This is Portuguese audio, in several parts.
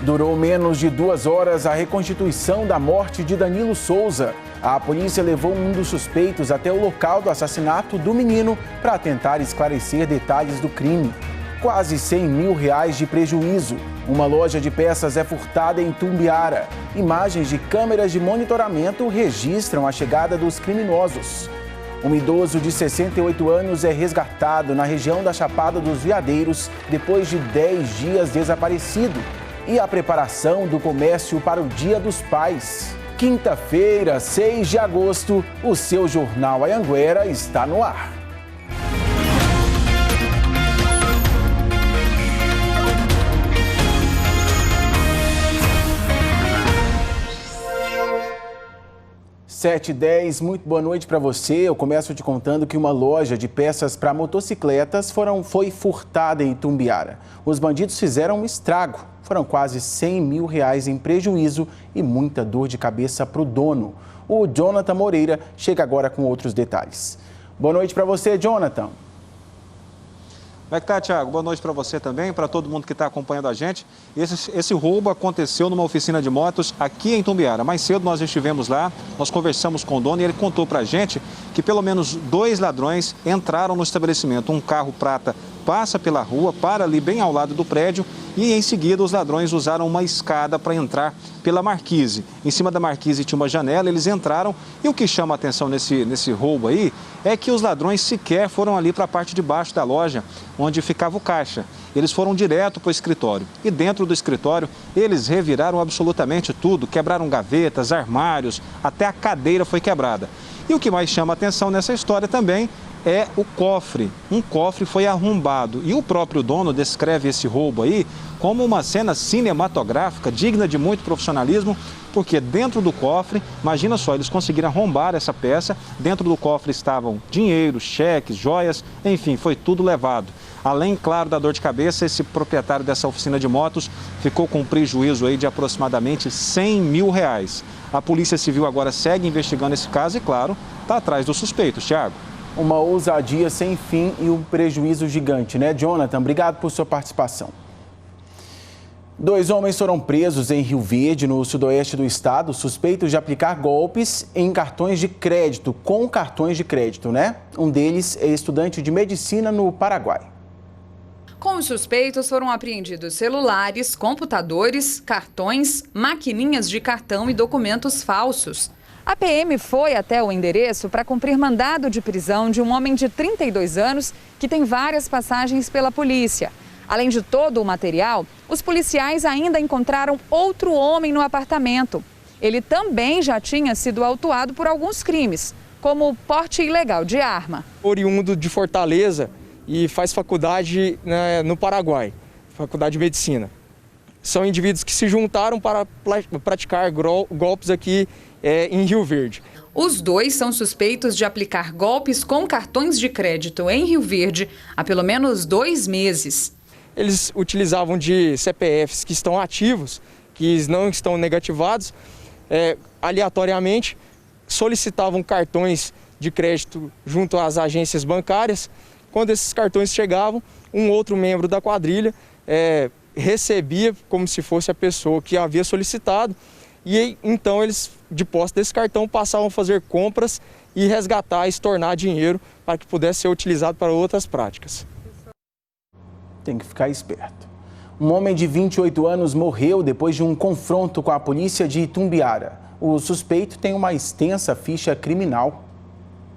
Durou menos de 2 horas a reconstituição da morte de Danilo Souza. A polícia levou um dos suspeitos até o local do assassinato do menino para tentar esclarecer detalhes do crime. Quase R$100 mil de prejuízo. Uma loja de peças é furtada em Itumbiara. Imagens de câmeras de monitoramento registram a chegada dos criminosos. Um idoso de 68 anos é resgatado na região da Chapada dos Veadeiros depois de 10 dias desaparecido. E a preparação do comércio para o Dia dos Pais. Quinta-feira, 6 de agosto, o seu Jornal Anhanguera está no ar. Sete e 10, muito boa noite para você. Eu começo te contando que uma loja de peças para motocicletas foi furtada em Itumbiara. Os bandidos fizeram um estrago. Foram quase R$100 mil em prejuízo e muita dor de cabeça para o dono. O Jonathan Moreira chega agora com outros detalhes. Boa noite para você, Jonathan. Como é que tá, Thiago? Boa noite para você também, para todo mundo que está acompanhando a gente. Esse roubo aconteceu numa oficina de motos aqui em Itumbiara. Mais cedo nós estivemos lá, nós conversamos com o dono e ele contou para a gente que pelo menos 2 ladrões entraram no estabelecimento. Um carro prata passa pela rua, para ali bem ao lado do prédio e em seguida os ladrões usaram uma escada para entrar pela marquise. Em cima da marquise tinha uma janela, eles entraram e o que chama a atenção nesse roubo aí é que os ladrões sequer foram ali para a parte de baixo da loja, onde ficava o caixa. Eles foram direto para o escritório e dentro do escritório eles reviraram absolutamente tudo, quebraram gavetas, armários, até a cadeira foi quebrada. E o que mais chama a atenção nessa história também é o cofre. Um cofre foi arrombado e o próprio dono descreve esse roubo aí como uma cena cinematográfica digna de muito profissionalismo, porque dentro do cofre, imagina só, eles conseguiram arrombar essa peça, dentro do cofre estavam dinheiro, cheques, joias, enfim, foi tudo levado. Além, claro, da dor de cabeça, esse proprietário dessa oficina de motos ficou com um prejuízo aí de aproximadamente R$100 mil. A Polícia Civil agora segue investigando esse caso e, claro, está atrás dos suspeitos, Thiago. Uma ousadia sem fim e um prejuízo gigante, né, Jonathan? Obrigado por sua participação. 2 homens foram presos em Rio Verde, no sudoeste do estado, suspeitos de aplicar golpes em cartões de crédito, com cartões de crédito, né? Um deles é estudante de medicina no Paraguai. Com os suspeitos foram apreendidos celulares, computadores, cartões, maquininhas de cartão e documentos falsos. A PM foi até o endereço para cumprir mandado de prisão de um homem de 32 anos que tem várias passagens pela polícia. Além de todo o material, os policiais ainda encontraram outro homem no apartamento. Ele também já tinha sido autuado por alguns crimes, como porte ilegal de arma. Oriundo de Fortaleza e faz faculdade no Paraguai, faculdade de medicina. São indivíduos que se juntaram para praticar golpes aqui em Rio Verde. Os 2 são suspeitos de aplicar golpes com cartões de crédito em Rio Verde há pelo menos 2 meses. Eles utilizavam de CPFs que estão ativos, que não estão negativados, aleatoriamente, solicitavam cartões de crédito junto às agências bancárias. Quando esses cartões chegavam, um outro membro da quadrilha recebia como se fosse a pessoa que havia solicitado e então eles, de posse desse cartão, passavam a fazer compras e resgatar, estornar dinheiro para que pudesse ser utilizado para outras práticas. Tem que ficar esperto. Um homem de 28 anos morreu depois de um confronto com a polícia de Itumbiara. O suspeito tem uma extensa ficha criminal.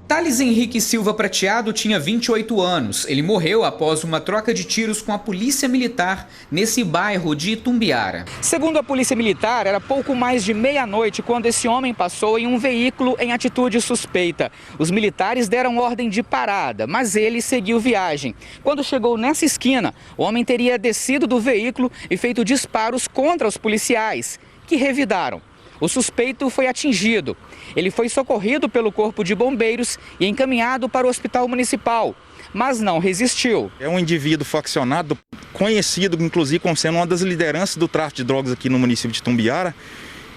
Thales Henrique Silva Prateado tinha 28 anos. Ele morreu após uma troca de tiros com a polícia militar nesse bairro de Itumbiara. Segundo a polícia militar, era pouco mais de meia-noite quando esse homem passou em um veículo em atitude suspeita. Os militares deram ordem de parada, mas ele seguiu viagem. Quando chegou nessa esquina, o homem teria descido do veículo e feito disparos contra os policiais, que revidaram. O suspeito foi atingido. Ele foi socorrido pelo Corpo de Bombeiros e encaminhado para o Hospital Municipal, mas não resistiu. É um indivíduo faccionado, conhecido inclusive como sendo uma das lideranças do tráfico de drogas aqui no município de Itumbiara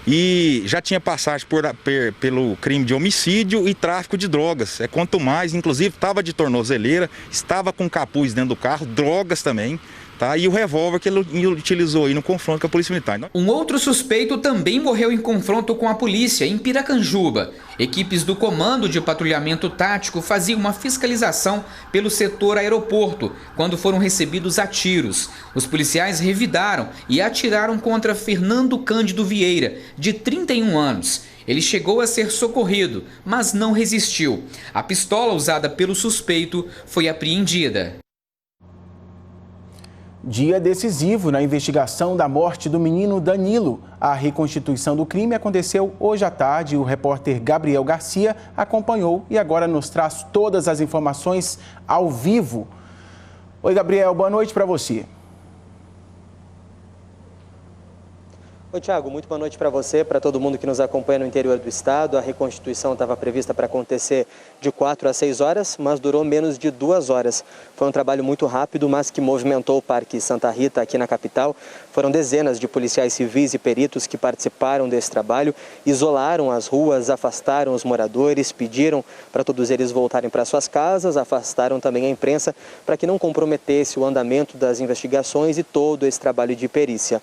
e já tinha passagem pelo crime de homicídio e tráfico de drogas. Quanto mais, inclusive estava de tornozeleira, estava com capuz dentro do carro, drogas também. tá? E o revólver que ele utilizou aí no confronto com a Polícia Militar. Um outro suspeito também morreu em confronto com a polícia em Piracanjuba. Equipes do Comando de Patrulhamento Tático faziam uma fiscalização pelo setor aeroporto quando foram recebidos a tiros. Os policiais revidaram e atiraram contra Fernando Cândido Vieira, de 31 anos. Ele chegou a ser socorrido, mas não resistiu. A pistola usada pelo suspeito foi apreendida. Dia decisivo na investigação da morte do menino Danilo. A reconstituição do crime aconteceu hoje à tarde. O repórter Gabriel Garcia acompanhou e agora nos traz todas as informações ao vivo. Oi, Gabriel, boa noite para você. Oi, Thiago, muito boa noite para você, para todo mundo que nos acompanha no interior do estado. A reconstituição estava prevista para acontecer de 4 a 6 horas, mas durou menos de 2 horas. Foi um trabalho muito rápido, mas que movimentou o Parque Santa Rita aqui na capital. Foram dezenas de policiais civis e peritos que participaram desse trabalho, isolaram as ruas, afastaram os moradores, pediram para todos eles voltarem para suas casas, afastaram também a imprensa para que não comprometesse o andamento das investigações e todo esse trabalho de perícia.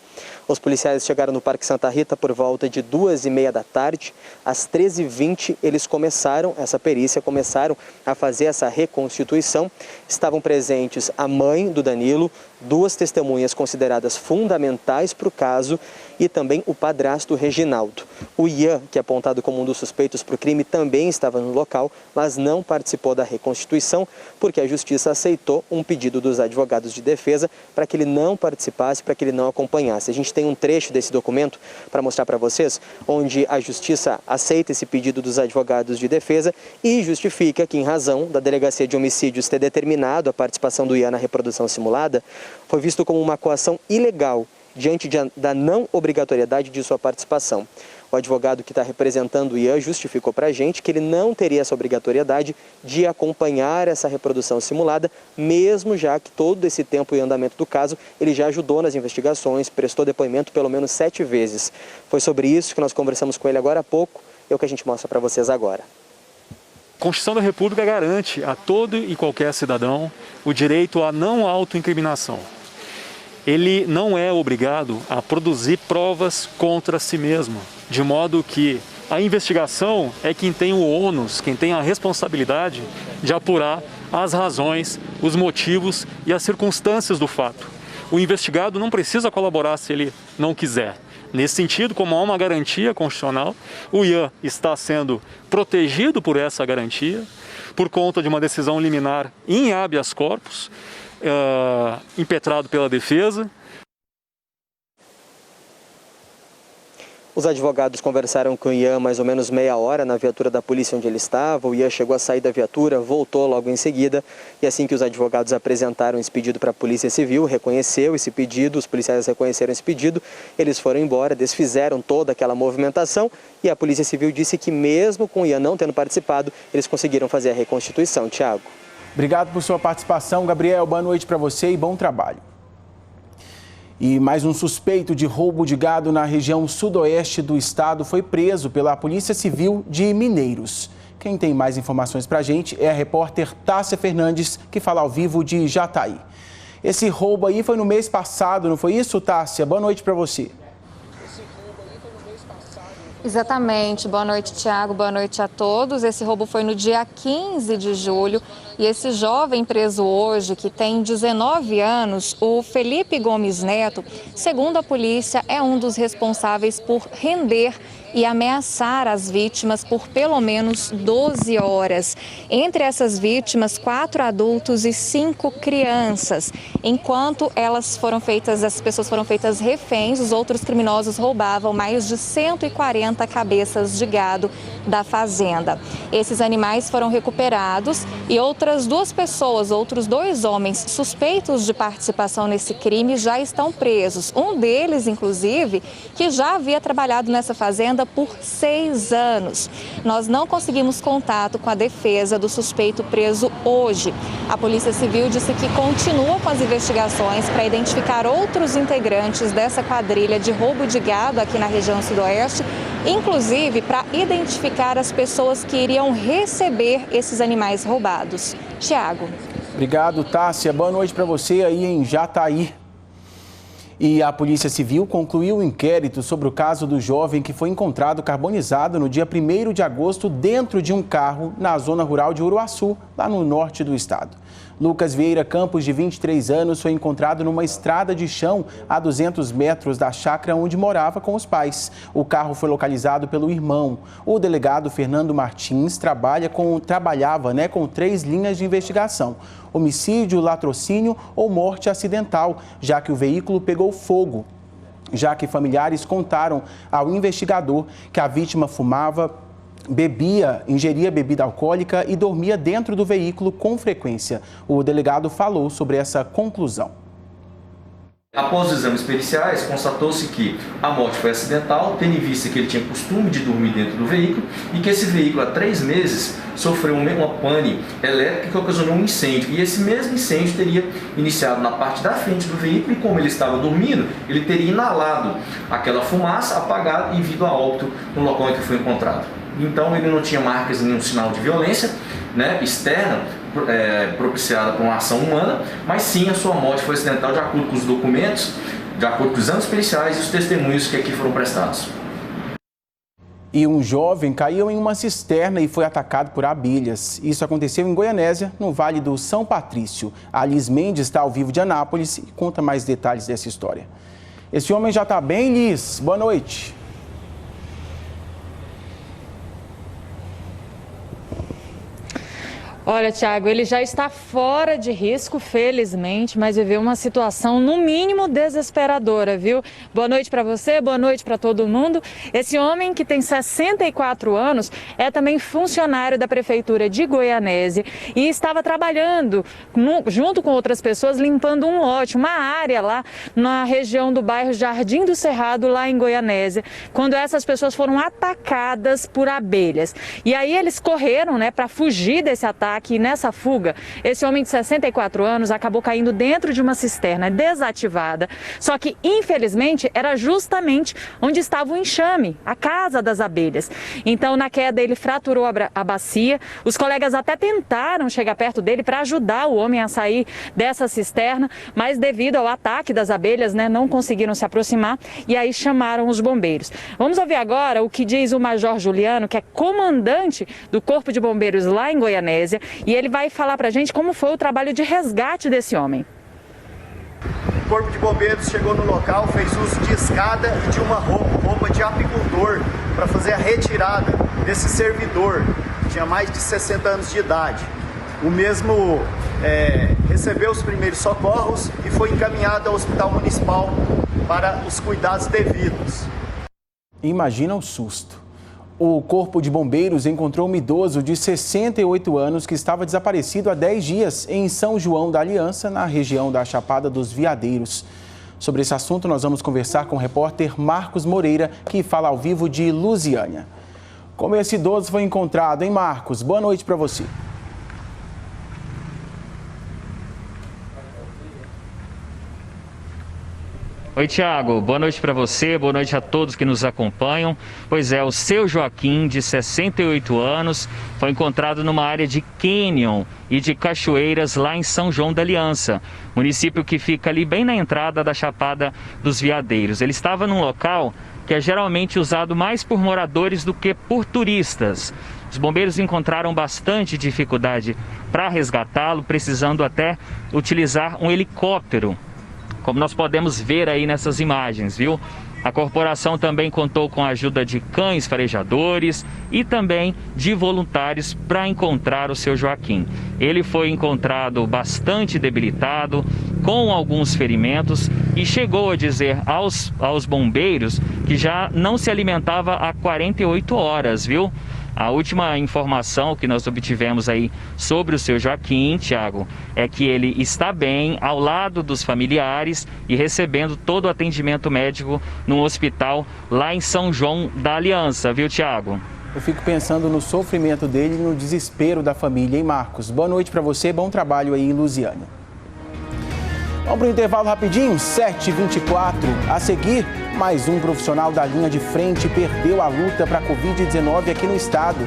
Os policiais chegaram no Parque Santa Rita por volta de 2h30 da tarde. Às 13h20 eles começaram essa perícia, começaram a fazer essa reconstituição. Estavam presentes a mãe do Danilo, 2 testemunhas consideradas fundamentais para o caso e também o padrasto Reginaldo. O Ian, que é apontado como um dos suspeitos para o crime, também estava no local, mas não participou da reconstituição porque a justiça aceitou um pedido dos advogados de defesa para que ele não participasse, para que ele não acompanhasse. A gente tem um trecho desse documento para mostrar para vocês, onde a justiça aceita esse pedido dos advogados de defesa e justifica que, em razão da Delegacia de Homicídios ter determinado a participação do Ian na reprodução simulada, foi visto como uma coação ilegal diante da não obrigatoriedade de sua participação. O advogado que está representando o Ian justificou para a gente que ele não teria essa obrigatoriedade de acompanhar essa reprodução simulada, mesmo já que todo esse tempo e andamento do caso ele já ajudou nas investigações, prestou depoimento pelo menos 7 vezes. Foi sobre isso que nós conversamos com ele agora há pouco e é o que a gente mostra para vocês agora. A Constituição da República garante a todo e qualquer cidadão o direito à não autoincriminação. Ele não é obrigado a produzir provas contra si mesmo, de modo que a investigação é quem tem o ônus, quem tem a responsabilidade de apurar as razões, os motivos e as circunstâncias do fato. O investigado não precisa colaborar se ele não quiser. Nesse sentido, como há uma garantia constitucional, o Ian está sendo protegido por essa garantia, por conta de uma decisão liminar em habeas corpus, impetrado pela defesa. Os advogados conversaram com o Ian mais ou menos meia hora na viatura da polícia onde ele estava. O Ian chegou a sair da viatura, voltou logo em seguida. E assim que os advogados apresentaram esse pedido para a Polícia Civil, reconheceu esse pedido, os policiais reconheceram esse pedido, eles foram embora, desfizeram toda aquela movimentação e a Polícia Civil disse que mesmo com o Ian não tendo participado, eles conseguiram fazer a reconstituição. Thiago. Obrigado por sua participação, Gabriel. Boa noite para você e bom trabalho. E mais um suspeito de roubo de gado na região sudoeste do estado foi preso pela Polícia Civil de Mineiros. Quem tem mais informações para a gente é a repórter Tássia Fernandes, que fala ao vivo de Jataí. Esse roubo aí foi no mês passado, não foi isso, Tássia? Boa noite para você. Exatamente. Boa noite, Thiago. Boa noite a todos. Esse roubo foi no dia 15 de julho e esse jovem preso hoje, que tem 19 anos, o Felipe Gomes Neto, segundo a polícia, é um dos responsáveis por render e ameaçar as vítimas por pelo menos 12 horas. Entre essas vítimas, 4 adultos e 5 crianças. Enquanto as pessoas foram feitas reféns, os outros criminosos roubavam mais de 140 cabeças de gado da fazenda. Esses animais foram recuperados e outras 2 pessoas, outros 2 homens suspeitos de participação nesse crime já estão presos. Um deles, inclusive, que já havia trabalhado nessa fazenda por 6 anos. Nós não conseguimos contato com a defesa do suspeito preso hoje. A Polícia Civil disse que continua com as investigações para identificar outros integrantes dessa quadrilha de roubo de gado aqui na região sudoeste, inclusive para identificar as pessoas que iriam receber esses animais roubados. Thiago. Obrigado, Tássia. Boa noite para você aí em Jataí. E a Polícia Civil concluiu o inquérito sobre o caso do jovem que foi encontrado carbonizado no dia 1º de agosto dentro de um carro na zona rural de Uruaçu, lá no norte do estado. Lucas Vieira Campos, de 23 anos, foi encontrado numa estrada de chão a 200 metros da chácara onde morava com os pais. O carro foi localizado pelo irmão. O delegado Fernando Martins trabalhava com 3 linhas de investigação: homicídio, latrocínio ou morte acidental, já que o veículo pegou fogo. Já que familiares contaram ao investigador que a vítima fumava, ingeria bebida alcoólica e dormia dentro do veículo com frequência. O delegado falou sobre essa conclusão. Após os exames periciais, constatou-se que a morte foi acidental, tendo em vista que ele tinha costume de dormir dentro do veículo e que esse veículo, há 3 meses, sofreu uma pane elétrica que ocasionou um incêndio. E esse mesmo incêndio teria iniciado na parte da frente do veículo e, como ele estava dormindo, ele teria inalado aquela fumaça, apagado e vindo a óbito no local em que foi encontrado. Então ele não tinha marcas e nenhum sinal de violência externa propiciada por uma ação humana, mas sim a sua morte foi acidental de acordo com os documentos, de acordo com os exames periciais e os testemunhos que aqui foram prestados. E um jovem caiu em uma cisterna e foi atacado por abelhas. Isso aconteceu em Goianésia, no Vale do São Patrício. A Liz Mendes está ao vivo de Anápolis e conta mais detalhes dessa história. Esse homem já está bem, Liz? Boa noite. Olha, Thiago, ele já está fora de risco, felizmente, mas viveu uma situação, no mínimo, desesperadora, viu? Boa noite para você, boa noite para todo mundo. Esse homem, que tem 64 anos, é também funcionário da Prefeitura de Goianésia e estava trabalhando junto com outras pessoas, limpando um lote, uma área lá na região do bairro Jardim do Cerrado, lá em Goianésia, quando essas pessoas foram atacadas por abelhas. E aí eles correram, para fugir desse ataque. E nessa fuga, esse homem de 64 anos acabou caindo dentro de uma cisterna desativada. Só que, infelizmente, era justamente onde estava o enxame, a casa das abelhas. Então, na queda, ele fraturou a bacia. Os colegas até tentaram chegar perto dele para ajudar o homem a sair dessa cisterna, mas devido ao ataque das abelhas, não conseguiram se aproximar e aí chamaram os bombeiros. Vamos ouvir agora o que diz o Major Juliano, que é comandante do Corpo de Bombeiros lá em Goianésia, e ele vai falar pra gente como foi o trabalho de resgate desse homem. O Corpo de Bombeiros chegou no local, fez uso de escada e de uma roupa de apicultor para fazer a retirada desse servidor, que tinha mais de 60 anos de idade. O mesmo recebeu os primeiros socorros e foi encaminhado ao Hospital Municipal para os cuidados devidos. Imagina o susto. O Corpo de Bombeiros encontrou um idoso de 68 anos que estava desaparecido há 10 dias em São João da Aliança, na região da Chapada dos Veadeiros. Sobre esse assunto, nós vamos conversar com o repórter Marcos Moreira, que fala ao vivo de Lusiânia. Como esse idoso foi encontrado, hein, Marcos? Boa noite para você. Oi, Thiago. Boa noite para você, boa noite a todos que nos acompanham. Pois é, o seu Joaquim, de 68 anos, foi encontrado numa área de cânion e de cachoeiras lá em São João da Aliança, município que fica ali bem na entrada da Chapada dos Veadeiros. Ele estava num local que é geralmente usado mais por moradores do que por turistas. Os bombeiros encontraram bastante dificuldade para resgatá-lo, precisando até utilizar um helicóptero, como nós podemos ver aí nessas imagens, viu? A corporação também contou com a ajuda de cães farejadores e também de voluntários para encontrar o seu Joaquim. Ele foi encontrado bastante debilitado, com alguns ferimentos, e chegou a dizer aos bombeiros que já não se alimentava há 48 horas, viu? A última informação que nós obtivemos aí sobre o seu Joaquim, Thiago, é que ele está bem, ao lado dos familiares e recebendo todo o atendimento médico num hospital lá em São João da Aliança, viu, Thiago? Eu fico pensando no sofrimento dele e no desespero da família, hein, Marcos? Boa noite para você, bom trabalho aí em Lusiânia. Vamos para o intervalo rapidinho, 7h24. A seguir, mais um profissional da linha de frente perdeu a luta para a Covid-19 aqui no estado.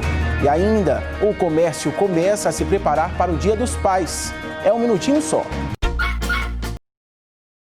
E ainda, o comércio começa a se preparar para o Dia dos Pais. É um minutinho só.